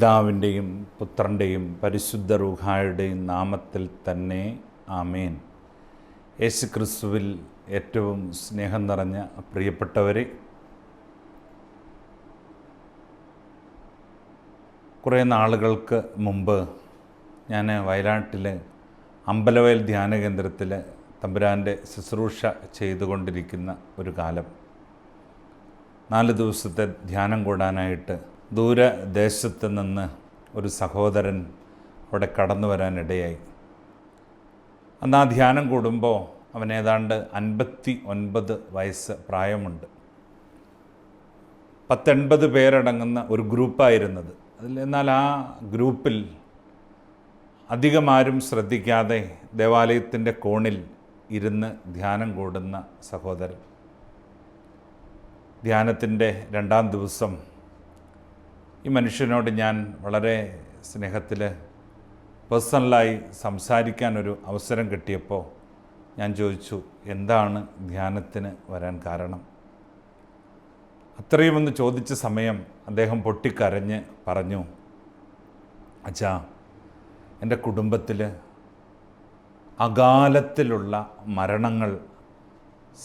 പിതാവിൻ്റെയും പുത്രൻ്റെയും പരിശുദ്ധ റൂഹായുടെയും നാമത്തിൽ തന്നെ ആമേൻ. യേശു ക്രിസ്തുവിൽ ഏറ്റവും സ്നേഹം നിറഞ്ഞ പ്രിയപ്പെട്ടവരെ, കുറേ നാളുകൾക്ക് മുമ്പ് ഞാൻ വയനാട്ടിൽ അമ്പലവയൽ ധ്യാന കേന്ദ്രത്തിൽ തമ്പുരാൻ്റെ ശുശ്രൂഷ ചെയ്തുകൊണ്ടിരിക്കുന്ന ഒരു കാലം, 4 ദിവസത്തെ ധ്യാനം കൂടാനായിട്ട് ദൂരദേശത്ത് നിന്ന് ഒരു സഹോദരൻ അവിടെ കടന്നു വരാനിടയായി. അന്ന് ആ ധ്യാനം കൂടുമ്പോൾ അവൻ ഏതാണ്ട് 59 വയസ്സ് പ്രായമുണ്ട്. 80 പേരടങ്ങുന്ന ഒരു ഗ്രൂപ്പായിരുന്നത്. എന്നാൽ ആ ഗ്രൂപ്പിൽ അധികമാരും ശ്രദ്ധിക്കാതെ ദേവാലയത്തിൻ്റെ കോണിൽ ഇരുന്ന് ധ്യാനം കൂടുന്ന സഹോദരൻ. ധ്യാനത്തിൻ്റെ 2-ാം ദിവസം ഈ മനുഷ്യനോട് ഞാൻ വളരെ സ്നേഹത്തിൽ പേഴ്സണലായി സംസാരിക്കാനൊരു അവസരം കിട്ടിയപ്പോൾ ഞാൻ ചോദിച്ചു, എന്താണ് ധ്യാനത്തിന് വരാൻ കാരണം? അത്രയും ഒന്ന് ചോദിച്ച സമയം അദ്ദേഹം പൊട്ടിക്കരഞ്ഞ് പറഞ്ഞു, അച്ഛാ, എൻ്റെ കുടുംബത്തിൽ അകാലത്തിലുള്ള മരണങ്ങൾ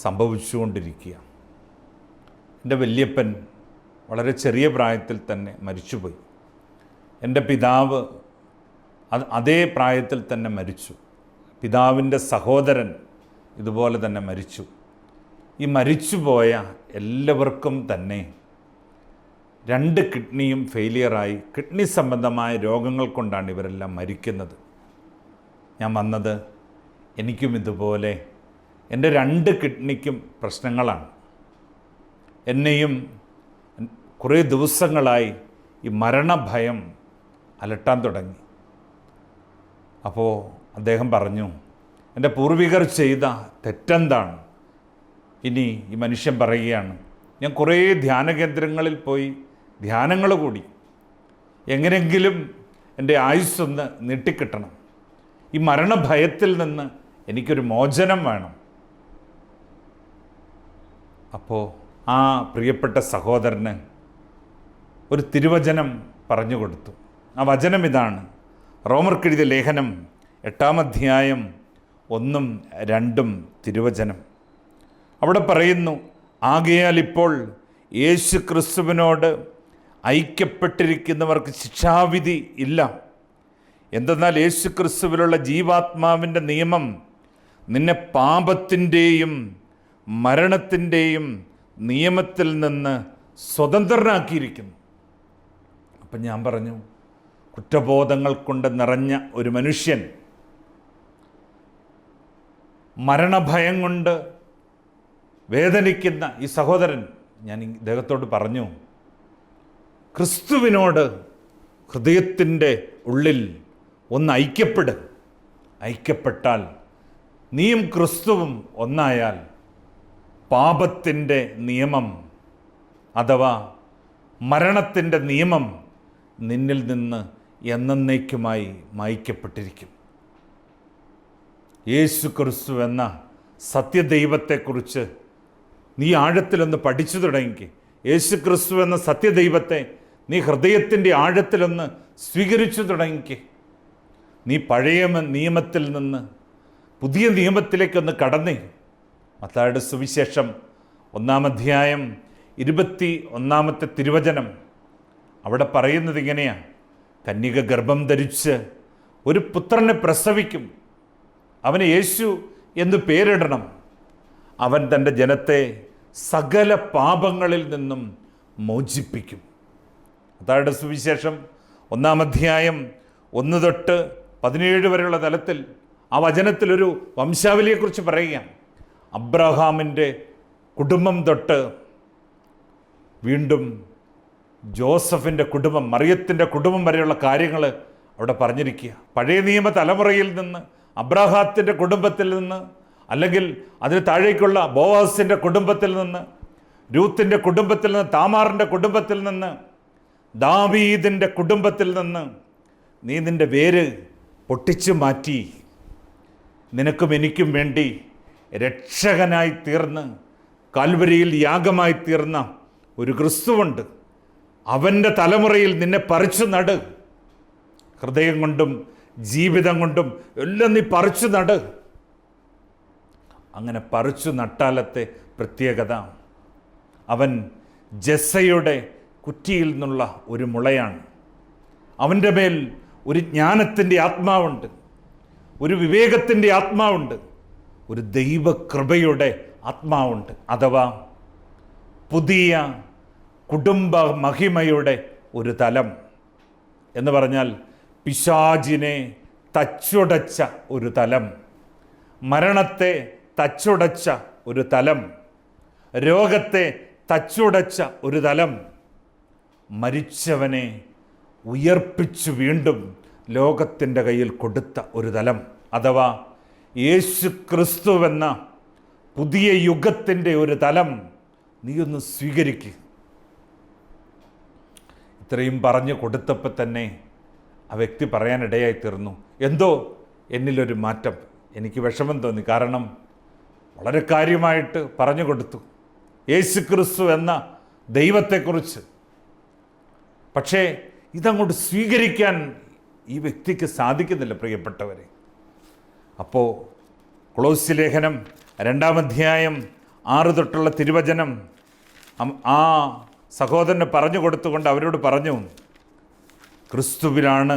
സംഭവിച്ചുകൊണ്ടിരിക്കുക. എൻ്റെ വല്യപ്പൻ വളരെ ചെറിയ പ്രായത്തിൽ തന്നെ മരിച്ചുപോയി. എൻ്റെ പിതാവ് അതേ പ്രായത്തിൽ തന്നെ മരിച്ചു. പിതാവിൻ്റെ സഹോദരൻ ഇതുപോലെ തന്നെ മരിച്ചു. ഈ മരിച്ചുപോയ എല്ലാവർക്കും തന്നെ 2 കിഡ്നിയും ഫെയിലിയറായി, കിഡ്നി സംബന്ധമായ രോഗങ്ങൾ കൊണ്ടാണ് ഇവരെല്ലാം മരിക്കുന്നത്. ഞാൻ വന്നത്, എനിക്കും ഇതുപോലെ എൻ്റെ 2 കിഡ്നിക്കും പ്രശ്നങ്ങളാണ്. എന്നെയും കുറേ ദിവസങ്ങളായി ഈ മരണഭയം അലട്ടാൻ തുടങ്ങി. അപ്പോൾ അദ്ദേഹം പറഞ്ഞു, എൻ്റെ പൂർവികർ ചെയ്ത തെറ്റെന്താണ്? ഇനി ഈ മനുഷ്യൻ പറയുകയാണ്, ഞാൻ കുറേ ധ്യാന കേന്ദ്രങ്ങളിൽ പോയി ധ്യാനങ്ങൾ കൂടി, എങ്ങനെയെങ്കിലും എൻ്റെ ആയുസ്സൊന്ന് നീട്ടിക്കിട്ടണം. ഈ മരണഭയത്തിൽ നിന്ന് എനിക്കൊരു മോചനം വേണം. അപ്പോൾ ആ പ്രിയപ്പെട്ട സഹോദരന് ഒരു തിരുവചനം പറഞ്ഞു കൊടുത്തു. ആ വചനം ഇതാണ്, റോമർക്കെഴുതിയ ലേഖനം 8-ാം അധ്യായം 1-ഉം 2-ഉം തിരുവചനം. അവിടെ പറയുന്നു, ആകയാൽ ഇപ്പോൾ യേശു ക്രിസ്തുവിനോട് ഐക്യപ്പെട്ടിരിക്കുന്നവർക്ക് ശിക്ഷാവിധി ഇല്ല. എന്തെന്നാൽ യേശു ക്രിസ്തുവിലുള്ള ജീവാത്മാവിൻ്റെ നിയമം നിന്നെ പാപത്തിൻ്റെയും മരണത്തിൻ്റെയും നിയമത്തിൽ നിന്ന് സ്വതന്ത്രനാക്കിയിരിക്കുന്നു. അപ്പം ഞാൻ പറഞ്ഞു, കുറ്റബോധങ്ങൾ കൊണ്ട് നിറഞ്ഞ ഒരു മനുഷ്യൻ, മരണഭയം കൊണ്ട് വേദനിക്കുന്ന ഈ സഹോദരൻ, ഞാൻ ഇദ്ദേഹത്തോട് പറഞ്ഞു, ക്രിസ്തുവിനോട് ഹൃദയത്തിൻ്റെ ഉള്ളിൽ ഒന്ന് ഐക്യപ്പെട്ടാൽ, നീയും ക്രിസ്തുവും ഒന്നായാൽ പാപത്തിൻ്റെ നിയമം അഥവാ മരണത്തിൻ്റെ നിയമം നിന്നിൽ നിന്ന് എന്നേക്കുമായി മായ്ക്കപ്പെട്ടിരിക്കും. യേശു ക്രിസ്തു എന്ന സത്യദൈവത്തെക്കുറിച്ച് നീ ആഴത്തിലൊന്ന് പഠിച്ചു തുടങ്ങി. യേശു ക്രിസ്തു എന്ന സത്യദൈവത്തെ നീ ഹൃദയത്തിൻ്റെ ആഴത്തിലൊന്ന് സ്വീകരിച്ചു തുടങ്ങി. നീ പഴയ നിയമത്തിൽ നിന്ന് പുതിയ നിയമത്തിലേക്കൊന്ന് കടന്നേ. മത്തായിയുടെ സുവിശേഷം 1-ാം അധ്യായം 21-ാമത്തെ തിരുവചനം, അവിടെ പറയുന്നത് ഇങ്ങനെയാണ്, കന്യക ഗർഭം ധരിച്ച് ഒരു പുത്രനെ പ്രസവിക്കും, അവന് യേശു എന്ന് പേരിടണം. അവൻ തൻ്റെ ജനത്തെ സകല പാപങ്ങളിൽ നിന്നും മോചിപ്പിക്കും. മത്തായിയുടെ സുവിശേഷം 1-ാം അധ്യായം 1 തൊട്ട് 17 വരെയുള്ള തലത്തിൽ ആ വചനത്തിലൊരു വംശാവലിയെക്കുറിച്ച് പറയുകയാണ്. അബ്രഹാമിൻ്റെ കുടുംബം തൊട്ട് വീണ്ടും ജോസഫിൻ്റെ കുടുംബം, മറിയത്തിൻ്റെ കുടുംബം വരെയുള്ള കാര്യങ്ങൾ അവിടെ പറഞ്ഞിരിക്കുക. പഴയ നിയമ തലമുറയിൽ നിന്ന്, അബ്രഹാത്തിൻ്റെ കുടുംബത്തിൽ നിന്ന്, അല്ലെങ്കിൽ അതിന് താഴേക്കുള്ള ബോവാസിൻ്റെ കുടുംബത്തിൽ നിന്ന്, രൂത്തിൻ്റെ കുടുംബത്തിൽ നിന്ന്, താമാറിൻ്റെ കുടുംബത്തിൽ നിന്ന്, ദാവീദിൻ്റെ കുടുംബത്തിൽ നിന്ന് നീ നിൻ്റെ വേര് പൊട്ടിച്ചു മാറ്റി നിനക്കും എനിക്കും വേണ്ടി രക്ഷകനായി തീർന്ന് കാൽവരിയിൽ യാഗമായി തീർന്ന ഒരു ക്രിസ്തുവുണ്ട്. അവൻ്റെ തലമുറയിൽ നിന്നെ പറിച്ചു നട്. ഹൃദയം കൊണ്ടും ജീവിതം കൊണ്ടും എല്ലാം നീ പറിച്ചു നട്. അങ്ങനെ പറിച്ചു നട്ടാലത്തെ പ്രത്യേകത, അവൻ ജസ്സയുടെ കുറ്റിയിൽ നിന്നുള്ള ഒരു മുളയാണ്. അവൻ്റെ മേൽ ഒരു ജ്ഞാനത്തിൻ്റെ ആത്മാവുണ്ട്, ഒരു വിവേകത്തിൻ്റെ ആത്മാവുണ്ട്, ഒരു ദൈവകൃപയുടെ ആത്മാവുണ്ട്. അഥവാ പുതിയ കുടുംബ മഹിമയുടെ ഒരു തലം എന്ന് പറഞ്ഞാൽ പിശാചിനെ തച്ചുടച്ച ഒരു തലം, മരണത്തെ തച്ചുടച്ച ഒരു തലം, രോഗത്തെ തച്ചുടച്ച ഒരു തലം, മരിച്ചവനെ ഉയർപ്പിച്ചു വീണ്ടും ലോകത്തിൻ്റെ കയ്യിൽ കൊടുത്ത ഒരു തലം. അഥവാ യേശു ക്രിസ്തുവെന്ന പുതിയ യുഗത്തിൻ്റെ ഒരു തലം നീ ഒന്ന് സ്വീകരിക്കുക. ഇത്രയും പറഞ്ഞു കൊടുത്തപ്പോൾ തന്നെ ആ വ്യക്തി പറയാനിടയായി തീർന്നു, എന്തോ എന്നിലൊരു മാറ്റം. എനിക്ക് വിഷമം തോന്നി. കാരണം വളരെ കാര്യമായിട്ട് പറഞ്ഞു കൊടുത്തു യേശു ക്രിസ്തു എന്ന ദൈവത്തെക്കുറിച്ച്. പക്ഷേ ഇതങ്ങോട്ട് സ്വീകരിക്കാൻ ഈ വ്യക്തിക്ക് സാധിക്കുന്നില്ല, പ്രിയപ്പെട്ടവരെ. അപ്പോൾ കൊളോസ്യ ലേഖനം 2-ാം അധ്യായം 6 തൊട്ടുള്ള തിരുവചനം ആ സഹോദരന് പറഞ്ഞു കൊടുത്തുകൊണ്ട് അവരോട് പറഞ്ഞു, ക്രിസ്തുവിലാണ്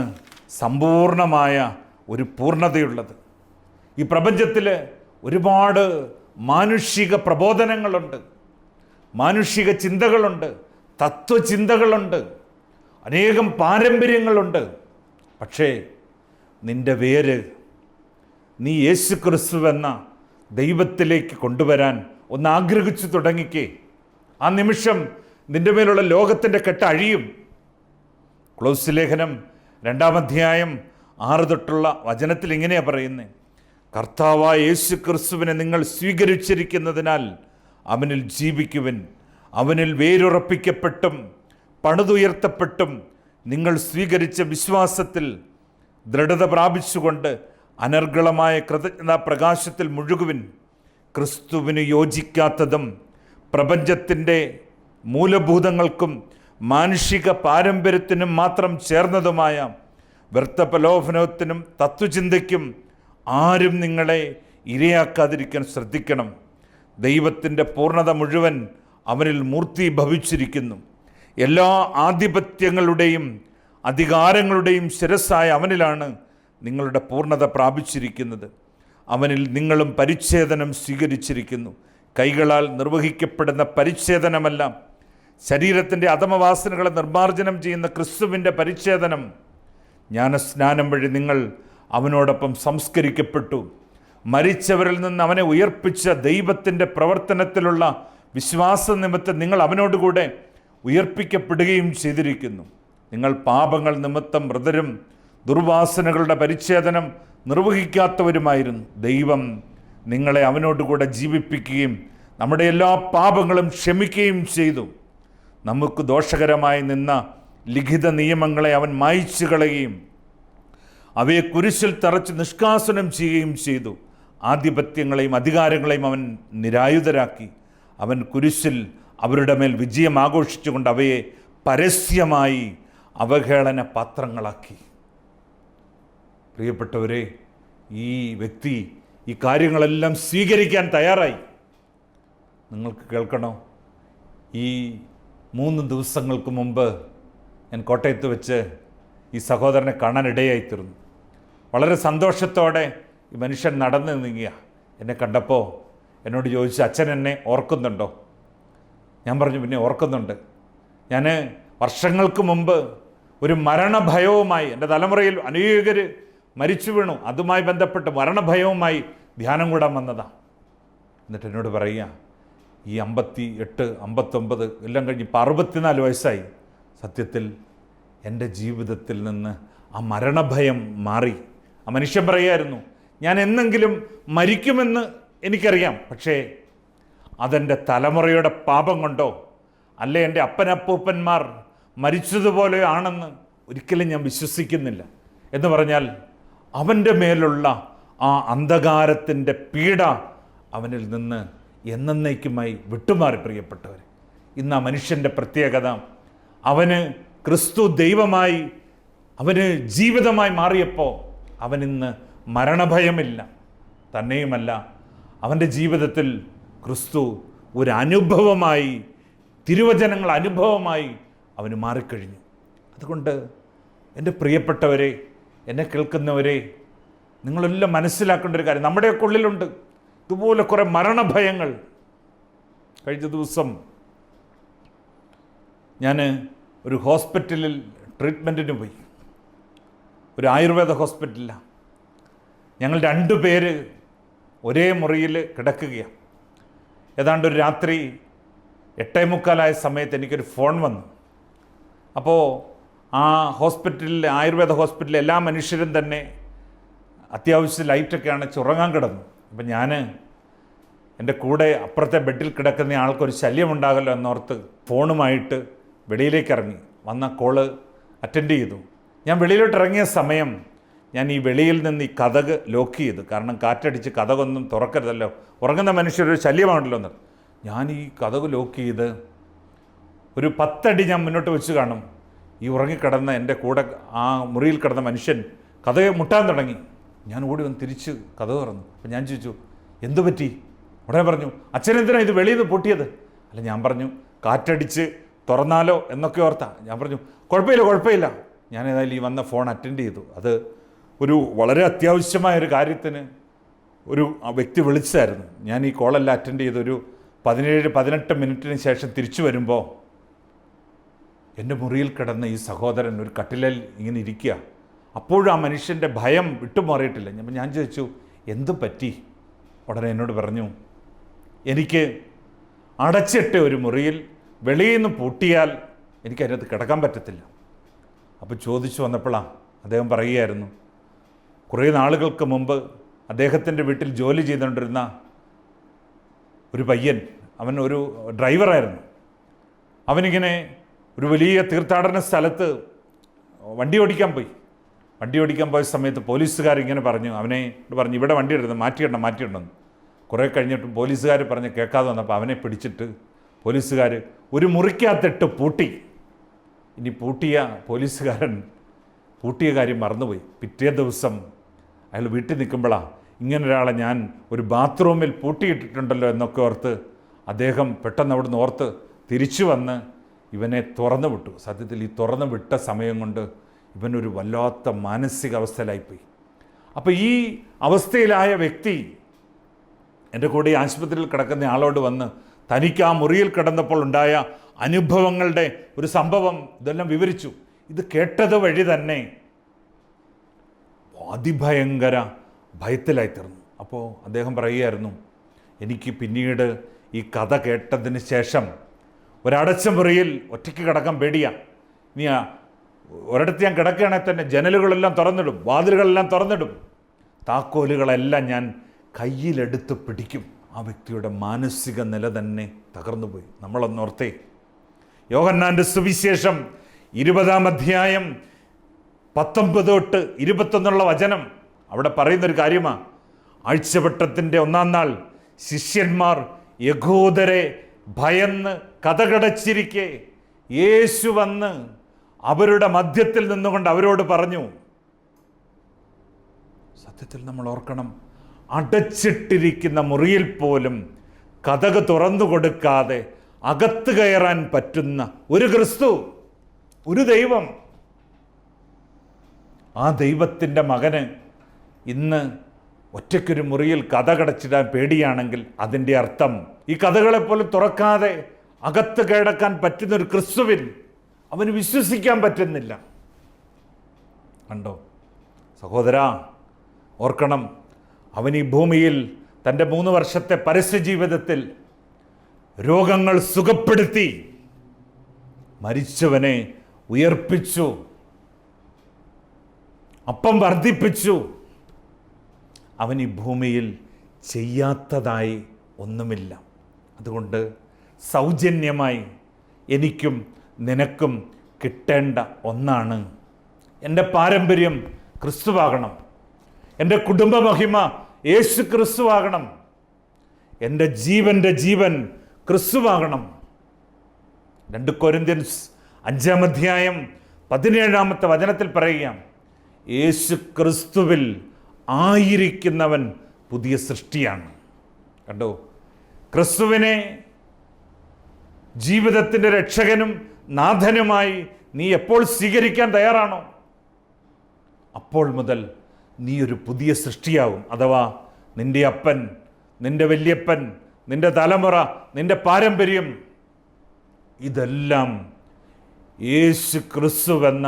സമ്പൂർണമായ ഒരു പൂർണ്ണതയുള്ളത്. ഈ പ്രപഞ്ചത്തിൽ ഒരുപാട് മാനുഷിക പ്രബോധനങ്ങളുണ്ട്, മാനുഷിക ചിന്തകളുണ്ട്, തത്വചിന്തകളുണ്ട്, അനേകം പാരമ്പര്യങ്ങളുണ്ട്. പക്ഷേ നിൻ്റെ വേര് നീ യേശു ക്രിസ്തുവെന്ന ദൈവത്തിലേക്ക് കൊണ്ടുവരാൻ ഒന്ന് ആഗ്രഹിച്ചു തുടങ്ങിക്കേ. ആ നിമിഷം നിൻ്റെ മേലുള്ള ലോകത്തിൻ്റെ കെട്ട് അഴിയും. കൊളോസ്യ ലേഖനം 2-ാം അധ്യായം 6 തൊട്ടുള്ള വചനത്തിൽ ഇങ്ങനെയാണ് പറയുന്നത്, കർത്താവായ യേശു ക്രിസ്തുവിനെ നിങ്ങൾ സ്വീകരിച്ചിരിക്കുന്നതിനാൽ അവനിൽ ജീവിക്കുവിൻ. അവനിൽ വേരുറപ്പിക്കപ്പെട്ടും പണിതുയർത്തപ്പെട്ടും നിങ്ങൾ സ്വീകരിച്ച വിശ്വാസത്തിൽ ദൃഢത പ്രാപിച്ചുകൊണ്ട് അനർഗളമായ കൃതജ്ഞതാ പ്രകാശത്തിൽ മുഴുകുവിൻ. ക്രിസ്തുവിന് യോജിക്കാത്തതും പ്രപഞ്ചത്തിൻ്റെ മൂലഭൂതങ്ങൾക്കും മാനുഷിക പാരമ്പര്യത്തിനും മാത്രം ചേർന്നതുമായ വ്യർത്ഥപ്രലോഭനത്തിനും തത്വചിന്തയ്ക്കും ആരും നിങ്ങളെ ഇരയാക്കാതിരിക്കാൻ ശ്രദ്ധിക്കണം. ദൈവത്തിൻ്റെ പൂർണ്ണത മുഴുവൻ അവനിൽ മൂർത്തീഭവിച്ചിരിക്കുന്നു. എല്ലാ ആധിപത്യങ്ങളുടെയും അധികാരങ്ങളുടെയും ശിരസ്സായ അവനിലാണ് നിങ്ങളുടെ പൂർണ്ണത പ്രാപിച്ചിരിക്കുന്നത്. അവനിൽ നിങ്ങളും പരിച്ഛേദനം സ്വീകരിച്ചിരിക്കുന്നു. കൈകളാൽ നിർവഹിക്കപ്പെടുന്ന പരിച്ഛേദനമല്ല, ശരീരത്തിൻ്റെ അധമവാസനകളെ നിർമ്മാർജ്ജനം ചെയ്യുന്ന ക്രിസ്തുവിൻ്റെ പരിച്ഛേദനം. ജ്ഞാനസ്നാനം വഴി നിങ്ങൾ അവനോടൊപ്പം സംസ്കരിക്കപ്പെട്ടു. മരിച്ചവരിൽ നിന്ന് അവനെ ഉയർപ്പിച്ച ദൈവത്തിൻ്റെ പ്രവർത്തനത്തിലുള്ള വിശ്വാസനിമിത്തം നിങ്ങൾ അവനോടുകൂടെ ഉയർപ്പിക്കപ്പെടുകയും ചെയ്തിരിക്കുന്നു. നിങ്ങൾ പാപങ്ങൾ നിമിത്തം മൃതരും ദുർവാസനകളുടെ പരിച്ഛേദനം നിർവഹിക്കാത്തവരുമായിരുന്നു. ദൈവം നിങ്ങളെ അവനോടുകൂടെ ജീവിപ്പിക്കുകയും നമ്മുടെ എല്ലാ പാപങ്ങളും ക്ഷമിക്കുകയും ചെയ്തു. നമുക്ക് ദോഷകരമായി നിന്ന ലിഖിത നിയമങ്ങളെ അവൻ മായ്ച്ചു കളയുകയും അവയെ കുരിശിൽ തറച്ച് നിഷ്കാസനം ചെയ്യുകയും ചെയ്തു. ആധിപത്യങ്ങളെയും അധികാരങ്ങളെയും അവൻ നിരായുധരാക്കി. അവൻ കുരിശിൽ അവരുടെ മേൽ വിജയം ആഘോഷിച്ചുകൊണ്ട് അവയെ പരസ്യമായി അവഹേളന പാത്രങ്ങളാക്കി. പ്രിയപ്പെട്ടവരെ, ഈ വ്യക്തി ഈ കാര്യങ്ങളെല്ലാം സ്വീകരിക്കാൻ തയ്യാറായി. നിങ്ങൾക്ക് കേൾക്കണോ? ഈ 3 ദിവസങ്ങൾക്ക് മുമ്പ് ഞാൻ കോട്ടയത്ത് വെച്ച് ഈ സഹോദരനെ കാണാനിടയായിത്തീർന്നു. വളരെ സന്തോഷത്തോടെ ഈ മനുഷ്യൻ നടന്നു നീങ്ങിയ എന്നെ കണ്ടപ്പോൾ എന്നോട് ചോദിച്ചു, അച്ഛൻ എന്നെ ഓർക്കുന്നുണ്ടോ? ഞാൻ പറഞ്ഞു, പിന്നെ ഓർക്കുന്നുണ്ട്. ഞാൻ വർഷങ്ങൾക്ക് മുമ്പ് ഒരു മരണഭയവുമായി, എൻ്റെ തലമുറയിൽ അനേകർ മരിച്ചു വീണു, അതുമായി ബന്ധപ്പെട്ട് മരണഭയവുമായി ധ്യാനം കൂടാൻ വന്നതാണ്. എന്നിട്ട് എന്നോട് പറയുക, ഈ 58, 59 എല്ലാം കഴിഞ്ഞ് ഇപ്പോൾ 64 വയസ്സായി. സത്യത്തിൽ എൻ്റെ ജീവിതത്തിൽ നിന്ന് ആ മരണഭയം മാറി. ആ മനുഷ്യൻ പറയുമായിരുന്നു, ഞാൻ എന്നെങ്കിലും മരിക്കുമെന്ന് എനിക്കറിയാം, പക്ഷേ അതെൻ്റെ തലമുറയുടെ പാപം കൊണ്ടോ അല്ലെ എൻ്റെ അപ്പനപ്പൂപ്പന്മാർ മരിച്ചതുപോലെ ആണെന്ന് ഒരിക്കലും ഞാൻ വിശ്വസിക്കുന്നില്ല എന്ന് പറഞ്ഞാൽ അവൻ്റെ മേലുള്ള ആ അന്ധകാരത്തിൻ്റെ പീഡ അവനിൽ നിന്ന് എന്നേക്കുമായി വിട്ടുമാറി. പ്രിയപ്പെട്ടവർ, ഇന്ന് ആ മനുഷ്യൻ്റെ പ്രത്യേകത അവന് ക്രിസ്തു ദൈവമായി, അവന് ജീവിതമായി മാറിയപ്പോൾ അവനിന്ന് മരണഭയമില്ല. തന്നെയുമല്ല, അവൻ്റെ ജീവിതത്തിൽ ക്രിസ്തു ഒരു അനുഭവമായി, തിരുവചനങ്ങൾ അനുഭവമായി അവന് മാറിക്കഴിഞ്ഞു. അതുകൊണ്ട് എൻ്റെ പ്രിയപ്പെട്ടവരെ, എന്നെ കേൾക്കുന്നവരെ, നിങ്ങളെല്ലാം മനസ്സിലാക്കേണ്ട ഒരു കാര്യം, നമ്മുടെയൊക്കെ ഉള്ളിലുണ്ട് ഇതുപോലെ കുറേ മരണഭയങ്ങൾ. കഴിഞ്ഞ ദിവസം ഞാൻ ഒരു ഹോസ്പിറ്റലിൽ ട്രീറ്റ്മെൻറ്റിന് പോയി. ഒരു ആയുർവേദ ഹോസ്പിറ്റലിലാണ്. ഞങ്ങൾ 2 പേര് ഒരേ മുറിയിൽ കിടക്കുകയാണ്. ഏതാണ്ട് ഒരു രാത്രി 8:45 സമയത്ത് എനിക്കൊരു ഫോൺ വന്നു. അപ്പോൾ ആ ഹോസ്പിറ്റലിൽ, ആയുർവേദ ഹോസ്പിറ്റലിൽ എല്ലാ മനുഷ്യരും തന്നെ അത്യാവശ്യം ലൈറ്റൊക്കെ അണച്ച് ഉറങ്ങാൻ കിടന്നു. അപ്പം ഞാൻ എൻ്റെ കൂടെ അപ്പുറത്തെ ബെഡിൽ കിടക്കുന്ന ആൾക്കൊരു ശല്യമുണ്ടാകല്ലോ എന്നോർത്ത് ഫോണുമായിട്ട് വെളിയിലേക്ക് ഇറങ്ങി. വന്ന കോള് അറ്റൻഡ് ചെയ്തു. ഞാൻ വെളിയിലോട്ട് ഇറങ്ങിയ സമയം ഞാൻ ഈ വെളിയിൽ നിന്ന് ഈ കതക് ലോക്ക് ചെയ്തു. കാരണം കാറ്റടിച്ച് കതകൊന്നും തുറക്കരുതല്ലോ, ഉറങ്ങുന്ന മനുഷ്യരൊരു ശല്യമാണല്ലോ എന്ന്. ഞാൻ ഈ കതക് ലോക്ക് ചെയ്ത് ഒരു 10 അടി ഞാൻ മുന്നോട്ട് വെച്ച് കാണും. ഈ ഉറങ്ങിക്കിടന്ന എൻ്റെ കൂടെ ആ മുറിയിൽ കിടന്ന മനുഷ്യൻ കതക് മുട്ടാൻ തുടങ്ങി. ഞാൻ ഓടി വന്ന് തിരിച്ച് കതക് തുറന്നു. അപ്പം ഞാൻ ചോദിച്ചു, എന്തു പറ്റി? ഉടനെ പറഞ്ഞു, അച്ഛനെന്തിനാണ് ഇത് വെളിയിൽ നിന്ന് പൊട്ടിയത്? അല്ല, ഞാൻ പറഞ്ഞു കാറ്റടിച്ച് തുറന്നാലോ എന്നൊക്കെ ഓർത്താ. ഞാൻ പറഞ്ഞു കുഴപ്പമില്ല. ഞാൻ ഏതായാലും ഈ വന്ന ഫോൺ അറ്റൻഡ് ചെയ്തു. അത് ഒരു വളരെ അത്യാവശ്യമായൊരു കാര്യത്തിന് ഒരു വ്യക്തി വിളിച്ചായിരുന്നു. ഞാൻ ഈ കോളെല്ലാം അറ്റൻഡ് ചെയ്ത് ഒരു 17-18 മിനിറ്റിന് ശേഷം തിരിച്ചു വരുമ്പോൾ എൻ്റെ മുറിയിൽ കിടന്ന ഈ സഹോദരൻ ഒരു കട്ടിലിൽ ഇങ്ങനെ ഇരിക്കുക. അപ്പോഴും ആ മനുഷ്യൻ്റെ ഭയം വിട്ടുമാറിയിട്ടില്ല. ഞാൻ ചോദിച്ചു, എന്തു പറ്റി? ഉടനെ എന്നോട് പറഞ്ഞു, എനിക്ക് അടച്ചിട്ട ഒരു മുറിയിൽ വെളിയിൽ നിന്ന് പൂട്ടിയാൽ എനിക്കതിനകത്ത് കിടക്കാൻ പറ്റത്തില്ല. അപ്പോൾ ചോദിച്ചു വന്നപ്പോഴാണ് അദ്ദേഹം പറയുകയായിരുന്നു, കുറേ നാളുകൾക്ക് മുമ്പ് അദ്ദേഹത്തിൻ്റെ വീട്ടിൽ ജോലി ചെയ്തുകൊണ്ടിരുന്ന ഒരു പയ്യൻ, അവൻ ഒരു ഡ്രൈവറായിരുന്നു. അവനിങ്ങനെ ഒരു വലിയ തീർത്ഥാടന സ്ഥലത്ത് വണ്ടി ഓടിക്കാൻ പോയ സമയത്ത് പോലീസുകാരിങ്ങനെ പറഞ്ഞു, ഇവിടെ വണ്ടി ഇടുന്നത് മാറ്റിയിടണമെന്ന്. കുറേ കഴിഞ്ഞിട്ട് പോലീസുകാർ പറഞ്ഞ് കേൾക്കാതെ വന്നപ്പോൾ അവനെ പിടിച്ചിട്ട് പോലീസുകാർ ഒരു മുറിക്കകത്തിട്ട് പൂട്ടി. ഇനി പോലീസുകാരൻ പൂട്ടിയ കാര്യം മറന്നുപോയി. പിറ്റേ ദിവസം അയാൾ വീട്ടിൽ നിൽക്കുമ്പോഴാണ് ഇങ്ങനൊരാളെ ഞാൻ ഒരു ബാത്റൂമിൽ പൂട്ടിയിട്ടിട്ടുണ്ടല്ലോ എന്നൊക്കെ ഓർത്ത് അദ്ദേഹം പെട്ടെന്ന് അവിടുന്ന് ഓർത്ത് തിരിച്ചു വന്ന് ഇവനെ തുറന്നു വിട്ടു. സത്യത്തിൽ ഈ തുറന്നു വിട്ട സമയം കൊണ്ട് ഇവനൊരു വല്ലാത്ത മാനസികാവസ്ഥയിലായിപ്പോയി. അപ്പോൾ ഈ അവസ്ഥയിലായ വ്യക്തി എൻ്റെ കൂടെ ആശുപത്രിയിൽ കിടക്കുന്ന ആളോട് വന്ന് തനിക്ക് ആ മുറിയിൽ കിടന്നപ്പോൾ ഉണ്ടായ അനുഭവങ്ങളുടെ ഒരു സംഭവം ഇതെല്ലാം വിവരിച്ചു. ഇത് കേട്ടത് വഴി തന്നെ അതിഭയങ്കര ഭയത്തിലായിത്തീർന്നു. അപ്പോൾ അദ്ദേഹം പറയുകയായിരുന്നു, എനിക്ക് പിന്നീട് ഈ കഥ കേട്ടതിന് ശേഷം ഒരടച്ച മുറിയിൽ ഒറ്റയ്ക്ക് കിടക്കാൻ പേടിയാണ്. ഇനി ഒരിടത്ത് ഞാൻ കിടക്കുകയാണെങ്കിൽ തന്നെ ജനലുകളെല്ലാം തുറന്നിടും, വാതിലുകളെല്ലാം തുറന്നിടും, താക്കോലുകളെല്ലാം ഞാൻ കയ്യിലെടുത്ത് പിടിക്കും. ആ വ്യക്തിയുടെ മാനസിക നില തന്നെ തകർന്നുപോയി. നമ്മളൊന്നോർത്തേ, യോഹന്നാൻ്റെ സുവിശേഷം 20-ാം അധ്യായം 19-21 വചനം അവിടെ പറയുന്നൊരു കാര്യമാണ്. ആഴ്ചവട്ടത്തിൻ്റെ 1-ാം നാൾ ശിഷ്യന്മാർ യഹൂദരെ ഭയന്ന് കതകടച്ചിരിക്കെ യേശു വന്ന് അവരുടെ മധ്യത്തിൽ നിന്നുകൊണ്ട് അവരോട് പറഞ്ഞു. സത്യത്തിൽ നമ്മൾ ഓർക്കണം, അടച്ചിട്ടിരിക്കുന്ന മുറിയിൽ പോലും കതക് തുറന്നു കൊടുക്കാതെ അകത്ത് കയറാൻ പറ്റുന്ന ഒരു ക്രിസ്തു, ഒരു ദൈവം. ആ ദൈവത്തിൻ്റെ മകന് ഇന്ന് ഒറ്റയ്ക്കൊരു മുറിയിൽ കതകടച്ചിടാൻ പേടിയാണെങ്കിൽ അതിൻ്റെ അർത്ഥം ഈ കഥകളെപ്പോലും തുറക്കാതെ അകത്ത് കയടക്കാൻ പറ്റുന്നൊരു ക്രിസ്തുവിൽ അവന് വിശ്വസിക്കാൻ പറ്റുന്നില്ല. കണ്ടോ സഹോദരാ, ഓർക്കണം, അവൻ ഈ ഭൂമിയിൽ തൻ്റെ 3 വർഷത്തെ പരസ്യ ജീവിതത്തിൽ രോഗങ്ങൾ സുഖപ്പെടുത്തി, മരിച്ചവനെ ഉയർപ്പിച്ചു, അപ്പം വർദ്ധിപ്പിച്ചു. അവൻ ഈ ഭൂമിയിൽ ചെയ്യാത്തതായി ഒന്നുമില്ല. അതുകൊണ്ട് സൗജന്യമായി എനിക്കും നിനക്കും കിട്ടേണ്ട ഒന്നാണ്. എൻ്റെ പാരമ്പര്യം ക്രിസ്തുവാകണം, എൻ്റെ കുടുംബ മഹിമ യേശു ക്രിസ്തുവാകണം, എൻ്റെ ജീവൻ്റെ ജീവൻ ക്രിസ്തുവാകണം. 2 കൊരിന്ത്യൻസ് 5-ാം അധ്യായം 17-ാമത്തെ വചനത്തിൽ പറയുക, യേശു ക്രിസ്തുവിൽ ആയിരിക്കുന്നവൻ പുതിയ സൃഷ്ടിയാണ്. കണ്ടോ, ക്രിസ്തുവിനെ ജീവിതത്തിൻ്റെ രക്ഷകനും നാഥനുമായി നീ എപ്പോൾ സ്വീകരിക്കാൻ തയ്യാറാണോ, അപ്പോൾ മുതൽ നീ ഒരു പുതിയ സൃഷ്ടിയാവും. അഥവാ നിൻ്റെ അപ്പൻ, നിൻ്റെ വല്യപ്പൻ, നിൻ്റെ തലമുറ, നിൻ്റെ പാരമ്പര്യം, ഇതെല്ലാം യേശു ക്രിസ്തുവെന്ന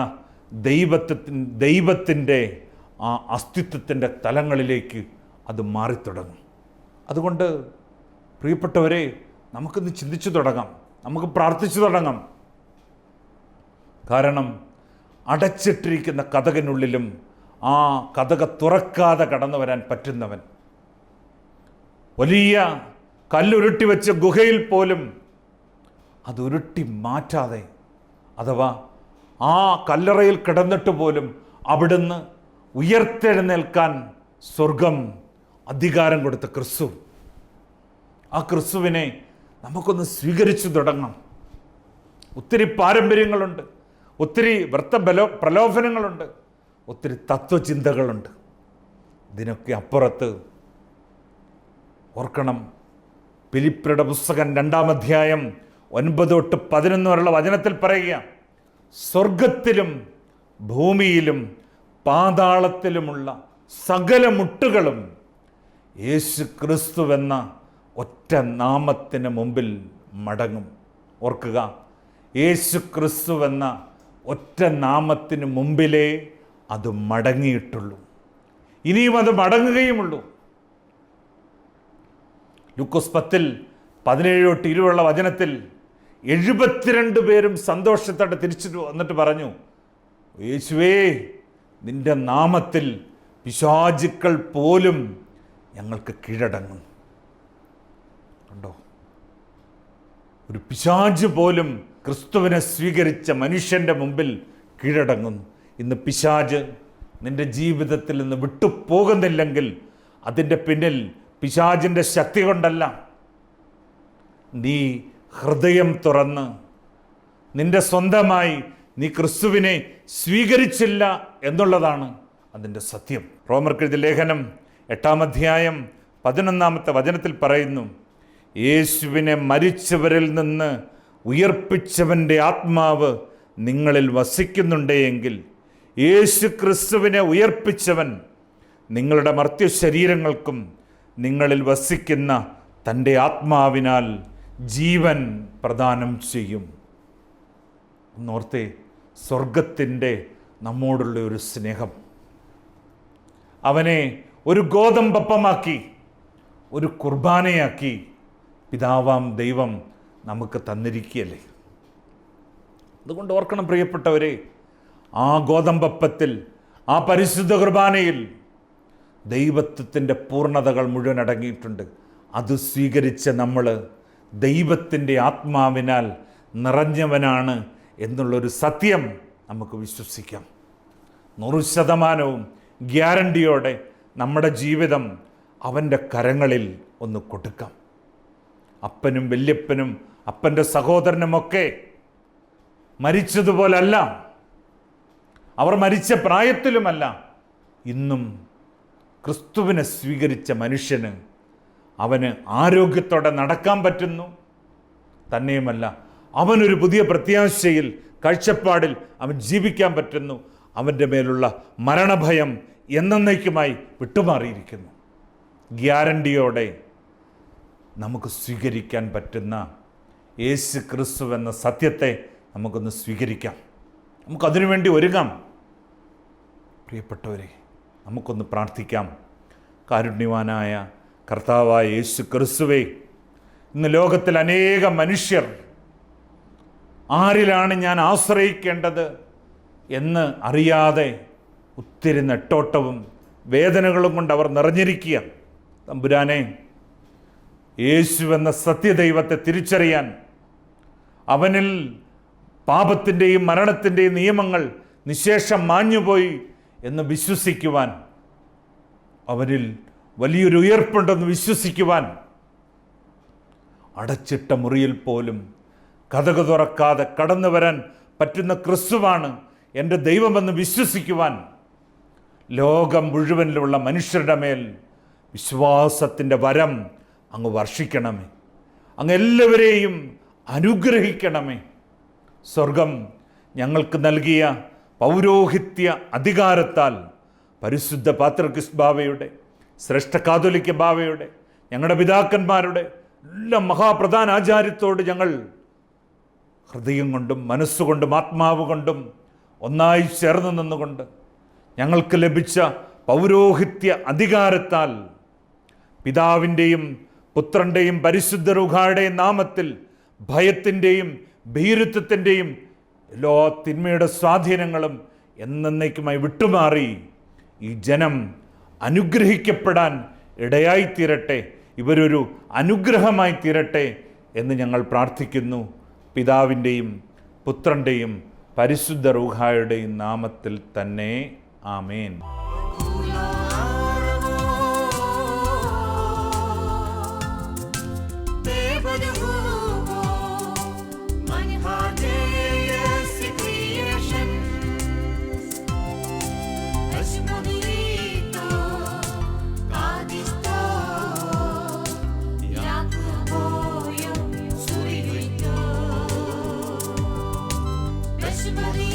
ദൈവത്തിൻ്റെ ആ അസ്തിത്വത്തിൻ്റെ തലങ്ങളിലേക്ക് അത് മാറിത്തുടങ്ങും. അതുകൊണ്ട് പ്രിയപ്പെട്ടവരെ, നമുക്കിന്ന് ചിന്തിച്ചു തുടങ്ങാം, നമുക്ക് പ്രാർത്ഥിച്ചു തുടങ്ങാം. കാരണം അടച്ചിട്ടിരിക്കുന്ന കതകിനുള്ളിലും ആ കതക തുറക്കാതെ കടന്നു വരാൻ പറ്റുന്നവൻ, വലിയ കല്ലുരുട്ടി വെച്ച ഗുഹയിൽ പോലും അതുരുട്ടി മാറ്റാതെ, അഥവാ ആ കല്ലറയിൽ കിടന്നിട്ട് പോലും അവിടുന്ന് ഉയർത്തെഴുന്നേൽക്കാൻ സ്വർഗം അധികാരം കൊടുത്ത ക്രിസ്തു, ആ ക്രിസ്തുവിനെ നമുക്കൊന്ന് സ്വീകരിച്ചു തുടങ്ങാം. ഒത്തിരി പാരമ്പര്യങ്ങളുണ്ട്, ഒത്തിരി പ്രലോഭനങ്ങളുണ്ട്, ഒത്തിരി തത്വചിന്തകളുണ്ട്. ഇതിനൊക്കെ അപ്പുറത്ത് ഓർക്കണം, ഫിലിപ്പിയരുടെ പുസ്തകം 2-ാം അധ്യായം 9-11 വരെയുള്ള വചനത്തിൽ പറയുക, സ്വർഗത്തിലും ഭൂമിയിലും പാതാളത്തിലുമുള്ള സകല മുട്ടുകളും യേശു ക്രിസ്തുവെന്ന ഒറ്റ നാമത്തിന് മുമ്പിൽ മടങ്ങും. ഓർക്കുക, യേശു ക്രിസ്തുവെന്ന ഒറ്റ നാമത്തിന് മുമ്പിലേ അത് മടങ്ങിയിട്ടുള്ളൂ, ഇനിയും അത് മടങ്ങുകയുമുള്ളൂ. ലൂക്കോസ് 10:17-20 വചനത്തിൽ 72 പേരും സന്തോഷത്തോടെ തിരിച്ചു വന്നിട്ട് പറഞ്ഞു, യേശുവേ, നിന്റെ നാമത്തിൽ പിശാചുക്കൾ പോലും ഞങ്ങൾക്ക് കീഴടങ്ങും. കണ്ടോ, ഒരു പിശാച് പോലും ക്രിസ്തുവിനെ സ്വീകരിച്ച മനുഷ്യൻ്റെ മുമ്പിൽ കീഴടങ്ങുന്നു. ഇന്ന് പിശാച് നിന്റെ ജീവിതത്തിൽ നിന്ന് വിട്ടുപോകുന്നില്ലെങ്കിൽ അതിൻ്റെ പിന്നിൽ പിശാചിൻ്റെ ശക്തി കൊണ്ടല്ല, നീ ഹൃദയം തുറന്ന് നിന്റെ സ്വന്തമായി നീ ക്രിസ്തുവിനെ സ്വീകരിച്ചില്ല എന്നുള്ളതാണ് അതിൻ്റെ സത്യം. റോമർക്കെഴുതിയ ലേഖനം 8-ാം അധ്യായം 11-ാമത്തെ വചനത്തിൽ പറയുന്നു, യേശുവിനെ മരിച്ചവരിൽ നിന്ന് ഉയർപ്പിച്ചവൻ്റെ ആത്മാവ് നിങ്ങളിൽ വസിക്കുന്നുണ്ടെങ്കിൽ യേശു ക്രിസ്തുവിനെ ഉയർപ്പിച്ചവൻ നിങ്ങളുടെ മർത്യ ശരീരങ്ങൾക്കും നിങ്ങളിൽ വസിക്കുന്ന തൻ്റെ ആത്മാവിനാൽ ജീവൻ പ്രദാനം ചെയ്യും. എന്നോർത്തേ, സ്വർഗത്തിൻ്റെ നമ്മോടുള്ള ഒരു സ്നേഹം, അവനെ ഒരു ഗോതമ്പപ്പമാക്കി, ഒരു കുർബാനയാക്കി പിതാവാം ദൈവം നമുക്ക് തന്നിരിക്കുകയല്ലേ. അതുകൊണ്ട് ഓർക്കണം പ്രിയപ്പെട്ടവരെ, ആ ഗോതമ്പപ്പത്തിൽ, ആ പരിശുദ്ധ കുർബാനയിൽ ദൈവത്വത്തിൻ്റെ പൂർണ്ണതകൾ മുഴുവൻ അടങ്ങിയിട്ടുണ്ട്. അത് സ്വീകരിച്ച നമ്മൾ ദൈവത്തിൻ്റെ ആത്മാവിനാൽ നിറഞ്ഞവനാണ് എന്നുള്ളൊരു സത്യം നമുക്ക് വിശ്വസിക്കാം. 100% ഗ്യാരണ്ടിയോടെ നമ്മുടെ ജീവിതം അവൻ്റെ കരങ്ങളിൽ ഒന്ന് കൊടുക്കാം. അപ്പനും വല്യപ്പനും അപ്പൻ്റെ സഹോദരനുമൊക്കെ മരിച്ചതുപോലല്ല, അവർ മരിച്ച പ്രായത്തിലുമല്ല. ഇന്നും ക്രിസ്തുവിനെ സ്വീകരിച്ച മനുഷ്യന് അവന് ആരോഗ്യത്തോടെ നടക്കാൻ പറ്റുന്നു. തന്നെയുമല്ല, അവനൊരു പുതിയ പ്രത്യാശയിൽ, കാഴ്ചപ്പാടിൽ അവൻ ജീവിക്കാൻ പറ്റുന്നു. അവൻ്റെ മേലുള്ള മരണഭയം എന്നേക്കുമായി വിട്ടുമാറിയിരിക്കുന്നു. ഗ്യാരണ്ടിയോടെ നമുക്ക് സ്വീകരിക്കാൻ പറ്റുന്ന യേശു ക്രിസ്തു എന്ന സത്യത്തെ നമുക്കൊന്ന് സ്വീകരിക്കാം. നമുക്കതിനു വേണ്ടി ഒരുങ്ങാം. പ്രിയപ്പെട്ടവരെ, നമുക്കൊന്ന് പ്രാർത്ഥിക്കാം. കാരുണ്യവാനായ കർത്താവായ യേശു ക്രിസ്തുവേ, ഇന്ന് ലോകത്തിൽ അനേകം മനുഷ്യർ ആരിലാണ് ഞാൻ ആശ്രയിക്കേണ്ടത് എന്ന് അറിയാതെ ഒത്തിരി നെട്ടോട്ടവും വേദനകളും കൊണ്ട് അവർ നിറഞ്ഞിരിക്കുക. തമ്പുരാനെ, യേശുവെന്ന സത്യദൈവത്തെ തിരിച്ചറിയാൻ, അവനിൽ പാപത്തിൻ്റെയും മരണത്തിൻ്റെയും നിയമങ്ങൾ നിശേഷം മാഞ്ഞുപോയി എന്ന് വിശ്വസിക്കുവാൻ, അവനിൽ വലിയൊരു ഉയർപ്പുണ്ടെന്ന് വിശ്വസിക്കുവാൻ, അടച്ചിട്ട മുറിയിൽ പോലും കതക് തുറക്കാതെ കടന്നു വരാൻ പറ്റുന്ന ക്രിസ്തുവാണ് എൻ്റെ ദൈവമെന്ന് വിശ്വസിക്കുവാൻ ലോകം മുഴുവനിലുള്ള മനുഷ്യരുടെ മേൽ വിശ്വാസത്തിൻ്റെ വരം അങ്ങ് വർഷിക്കണമേ. അങ്ങ് എല്ലാവരെയും അനുഗ്രഹിക്കണമേ. സ്വർഗം ഞങ്ങൾക്ക് നൽകിയ പൗരോഹിത്യ അധികാരത്താൽ പരിശുദ്ധ പാത്രിർക്കീസ് ബാവയുടെ, ശ്രേഷ്ഠ കാതോലിക്ക ബാവയുടെ, ഞങ്ങളുടെ പിതാക്കന്മാരുടെ എല്ലാ മഹാപ്രധാന ആചാര്യത്തോട് ഞങ്ങൾ ഹൃദയം കൊണ്ടും മനസ്സുകൊണ്ടും ആത്മാവ് കൊണ്ടും ഒന്നായി ചേർന്ന് നിന്നുകൊണ്ട് ഞങ്ങൾക്ക് ലഭിച്ച പൗരോഹിത്യ അധികാരത്താൽ പിതാവിൻ്റെയും പുത്രൻ്റെയും പരിശുദ്ധ റൂഹായുടെയും നാമത്തിൽ ഭയത്തിൻ്റെയും ഭീരുത്വത്തിൻ്റെയും എല്ലാ തിന്മയുടെ സ്വാധീനങ്ങളും എന്നേക്കുമായി വിട്ടുമാറി ഈ ജനം അനുഗ്രഹിക്കപ്പെടാൻ ഇടയായിത്തീരട്ടെ, ഇവരൊരു അനുഗ്രഹമായി തീരട്ടെ എന്ന് ഞങ്ങൾ പ്രാർത്ഥിക്കുന്നു. പിതാവിൻ്റെയും പുത്രൻ്റെയും പരിശുദ്ധ റൂഹായുടെയും നാമത്തിൽ തന്നെ. ആമേൻ. Maria.